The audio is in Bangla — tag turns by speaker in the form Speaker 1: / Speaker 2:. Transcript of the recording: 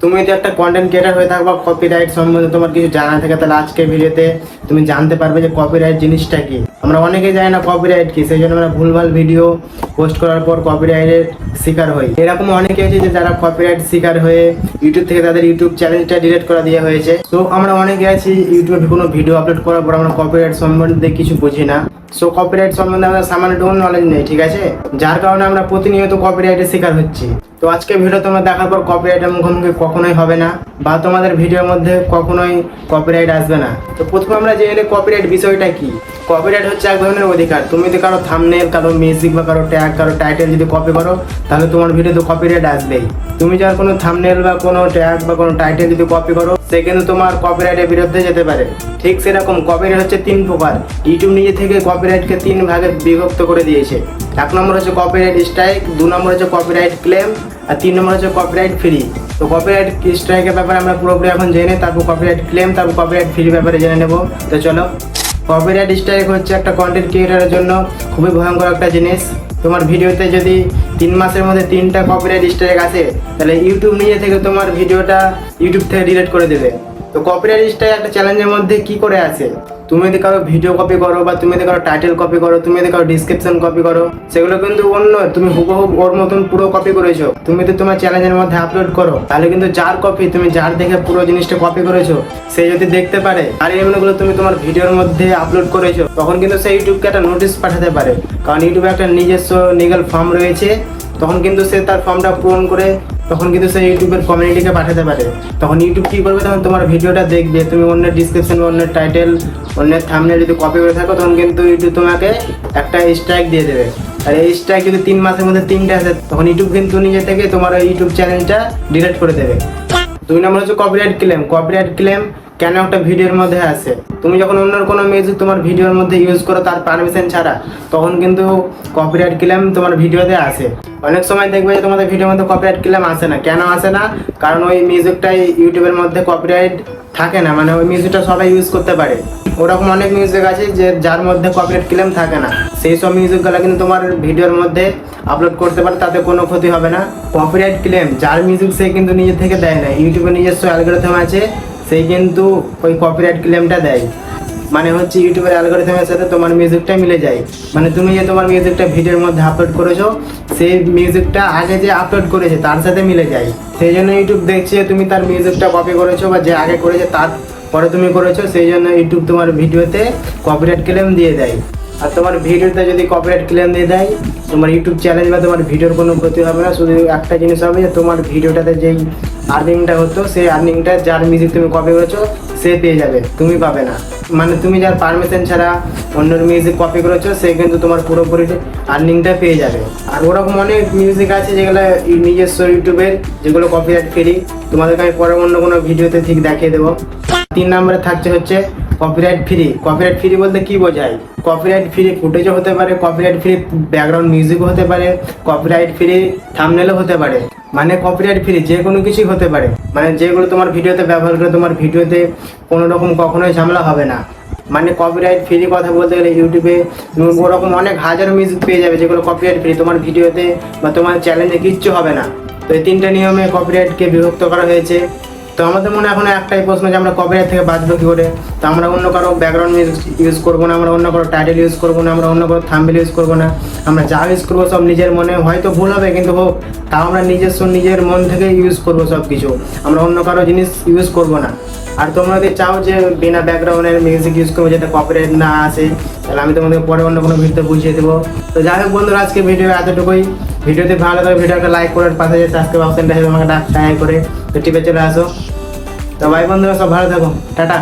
Speaker 1: তুমি যদি একটা কন্টেন্ট ক্রিয়েটার হয়ে থাকো বা কপিরাইট সম্বন্ধে তোমার কিছু জানা থাকে, তাহলে আজকের ভিডিওতে তুমি জানতে পারবে যে কপিরাইট জিনিসটা কি। আমরা অনেকেই জানি না কপিরাইট কি, সেই জন্য আমরা ভুলভাল ভিডিও পোস্ট করার পর কপিরাইটের শিকার হই। এরকম অনেকে আছে যে যারা কপিরাইট শিকার হয়ে ইউটিউব থেকে তাদের ইউটিউব চ্যানেলটা ডিলিট করে দেওয়া হয়েছে। তো আমরা অনেকে আছি ইউটিউবে কোনো ভিডিও আপলোড করার পর আমরা কপিরাইট সম্বন্ধে কিছু বুঝি না। সো কপিরাইট সম্বন্ধে আমাদের সামান্যটুকু নলেজ নেই, ঠিক আছে, যার কারণে আমরা প্রতিনিয়ত কপিরাইটের শিকার হচ্ছি। তো আজকে ভিডিও তোমরা দেখার পর কপিরাইটের মুখোমুখি কখনোই হবে না, বা তোমাদের ভিডিওর মধ্যে কখনোই কপিরাইট আসবে না। তো প্রথমে আমরা জেনে নিই কপিরাইট বিষয়টা কি। কপিরাইট হচ্ছে এক ধরনের অধিকার। তুমি যদি কারো থাম্বনেল, কারো মিউজিক বা কারো ট্যাগ, কারো টাইটেল যদি কপি করো, তাহলে তোমার ভিডিওতে কপিরাইট আসবেই। তুমি যার কোনো থাম্বনেল বা কোনো ট্যাগ বা কোনো টাইটেল যদি কপি করো, সে কিন্তু তোমার কপিরাইটের বিরুদ্ধে যেতে পারে। ঠিক সেরকম কপিরাইট হচ্ছে 3 প্রকার। ইউটিউব নিজে থেকে কপিরাইটকে 3 ভাগে বিভক্ত করে দিয়েছে। 1 নম্বর হচ্ছে কপিরাইট স্ট্রাইক, 2 নম্বর হচ্ছে কপিরাইট ক্লেম, আর 3 নম্বর হচ্ছে কপিরাইট ফ্রি। তো কপিরাইট স্ট্রাইকের ব্যাপারে আমরা পুরোপুরি এখন জেনে, তারপর কপিরাইট ক্লেম, তারপর কপিরাইট ফ্রি ব্যাপারে জেনে নেব। তো চলো, কপিরাইট স্ট্রাইক হচ্ছে একটা কন্টেন্ট ক্রিয়েটারের জন্য খুবই ভয়ঙ্কর একটা জিনিস। তোমার ভিডিওতে যদি 3 মাসের মধ্যে 3টা কপিরাইট স্ট্রাইক আসে, তাহলে ইউটিউব নিজে থেকে তোমার ভিডিওটা ইউটিউব থেকে ডিলিট করে দেবে। তো কপিরাইট স্ট্রাইক একটা চ্যালেঞ্জের মধ্যে কি করে আসে? তুমি যদি কারো ভিডিও কপি করো, বা তুমি যদি কারো টাইটেল কপি করো, তুমি যদি কারো ডিসক্রিপশন কপি করো, সেগুলো কিন্তু অন্য, তুমি হুবহু ওর মতন পুরো কপি করেছো, তুমি যদি তোমার চ্যালেঞ্জের মধ্যে আপলোড করো, তাহলে কিন্তু যার কপি, তুমি যার দেখে পুরো জিনিসটা কপি করেছো, সে যদি দেখতে পারে আর এগুলো তুমি তোমার ভিডিওর মধ্যে আপলোড করেছো, তখন কিন্তু সে ইউটিউবকে একটা নোটিশ পাঠাতে পারে। কারণ ইউটিউবে একটা নিজস্ব লিগ্যাল ফর্ম রয়েছে, তখন কিন্তু সে তার ফর্মটা পূরণ করে তখন কিন্তু সে ইউটিউবের কমিউনিটিকে পাঠাতে পারে। তখন ইউটিউব কী করবে, তখন তোমার ভিডিওটা দেখবে, তুমি অন্যের ডিসক্রিপশন বা অন্যের টাইটেল, অন্যের থাম্বনেল যদি কপি করে থাকো, তখন কিন্তু ইউটিউব তোমাকে একটা স্ট্রাইক দিয়ে দেবে। আর এই স্ট্রাইক যদি 3 মাসের মধ্যে 3টা আসে, তখন ইউটিউব কিন্তু নিজে থেকে তোমার ওই ইউটিউব চ্যানেলটা ডিলিট করে দেবে। 2 নম্বর হচ্ছে কপিরাইট ক্লেম। কপিরাইট ক্লেম কেন একটা ভিডিওর মধ্যে আসে? তুমি যখন অন্যের কোনো মিউজিক তোমার ভিডিওর মধ্যে ইউজ করো তার পারমিশন ছাড়া, তখন কিন্তু কপিরাইট ক্লেম তোমার ভিডিওতে আসে। অনেক সময় দেখবে যে তোমাদের ভিডিওর মধ্যে কপিরাইট ক্লেম আসে না। কেন আসে না? কারণ ওই মিউজিকটাই ইউটিউবের মধ্যে কপিরাইট থাকে না, মানে ওই মিউজিকটা সবাই ইউজ করতে পারে। ওরকম অনেক মিউজিক আছে যে যার মধ্যে কপিরাইট ক্লেম থাকে না, সেই সব মিউজিকগুলো কিন্তু তোমার ভিডিওর মধ্যে আপলোড করতে পারে, তাতে কোনো ক্ষতি হবে না। কপিরাইট ক্লেম যার মিউজিক সে কিন্তু নিজে থেকে দেয় না, ইউটিউবে নিজস্ব অ্যালগরিদম আছে, সেই কিন্তু ওই কপিরাইট ক্লেমটা দেয়। মানে হচ্ছে ইউটিউবের অ্যালগরিদমের সাথে তোমার মিউজিকটা মিলে যায়। মানে তুমি যে তোমার মিউজিকটা ভিডিওর মধ্যে আপলোড করেছো, সেই মিউজিকটা আগে যে আপলোড করেছে তার সাথে মিলে যায়। সেই জন্য ইউটিউব দেখছে তুমি তার মিউজিকটা কপি করেছো, বা যে আগে করেছে তার পরে তুমি করেছো, সেই জন্য ইউটিউব তোমার ভিডিওতে কপিরাইট ক্লেম দিয়ে দেয়। আর তোমার ভিডিওতে যদি কপিরাইট ক্লেম দিয়ে দেয়, তোমার ইউটিউব চ্যানেল বা তোমার ভিডিওর কোনো ক্ষতি হবে না। শুধু একটা জিনিস হবে যে তোমার ভিডিওটাতে যেই আর্নিংটা হতো, সেই আর্নিংটা যার মিউজিক তুমি কপি করেছো সে পেয়ে যাবে, তুমি পাবে না। মানে তুমি যার পারমিশন ছাড়া অন্যের মিউজিক কপি করেছো, সে কিন্তু তোমার পুরোপুরি আর্নিংটা পেয়ে যাবে। আর ওরকম অনেক মিউজিক আছে যেগুলো নিজস্ব ইউটিউবের, যেগুলো কপিরাইট ফ্রি। তোমাদেরকে আমি পরে অন্য কোনো ভিডিওতে ঠিক দেখিয়ে দেবো। 3 নম্বরে থাকছে হচ্ছে কপিরাইট ফ্রি। কপিরাইট ফ্রি বলতে কি বোঝায়? কপিরাইট ফ্রি ফুটেজও হতে পারে, কপিরাইট ফ্রি ব্যাকগ্রাউন্ড মিউজিকও হতে পারে, কপিরাইট ফ্রি থাম্বনেলও হতে পারে। মানে কপিরাইট ফ্রি যে কোনো কিছুই হতে পারে, মানে যেগুলো তোমার ভিডিওতে ব্যবহার করে তোমার ভিডিওতে কোনো রকম কখনোই ঝামেলা হবে না। মানে কপিরাইট ফ্রি কথা বলতে গেলে ইউটিউবে তুমি ওরকম অনেক হাজার মিউজিক পেয়ে যাবে যেগুলো কপিরাইট ফ্রি, তোমার ভিডিওতে বা তোমার চ্যানেলে কিচ্ছু হবে না। তো এই 3টা নিয়মে কপিরাইটকে বিভক্ত করা হয়েছে। তো আমাদের মনে এখন একটাই প্রশ্ন যে আমরা কপিরাইট থেকে বাঁচবো কী করে? তো আমরা অন্য কারো ব্যাকগ্রাউন্ড মিউজিক ইউজ করবো না, আমরা অন্য কারো টাইটেল ইউজ করবো না, আমরা অন্য কারো থাম্বনেল ইউজ করবো না। আমরা যা ইউজ করবো সব নিজের মনে, হয়তো ভুল হবে কিন্তু হোক, তাও আমরা নিজের মন থেকে ইউজ করবো সব কিছু। আমরা অন্য কারো জিনিস ইউজ করবো না। আর তোমরা যদি চাও যে বিনা ব্যাকগ্রাউন্ডের মিউজিক ইউজ করবো যাতে কপিরাইট না আসে, তাহলে আমি তোমাদের পরে অন্য কোনো ভিডিও বুঝিয়ে দেবো। তো যাই হোক বন্ধুরা, আজকে ভিডিও এতটুকুই। ভিডিওতে ভালো লাগে ভিডিওটা লাইক করে পাশে যে সাবস্ক্রাইব অপশনটা আছে আমাকে টাই করে তো টিপে চলে আসো। তো ভাই বন্ধুরা সব ভালো থাকো, টাটা।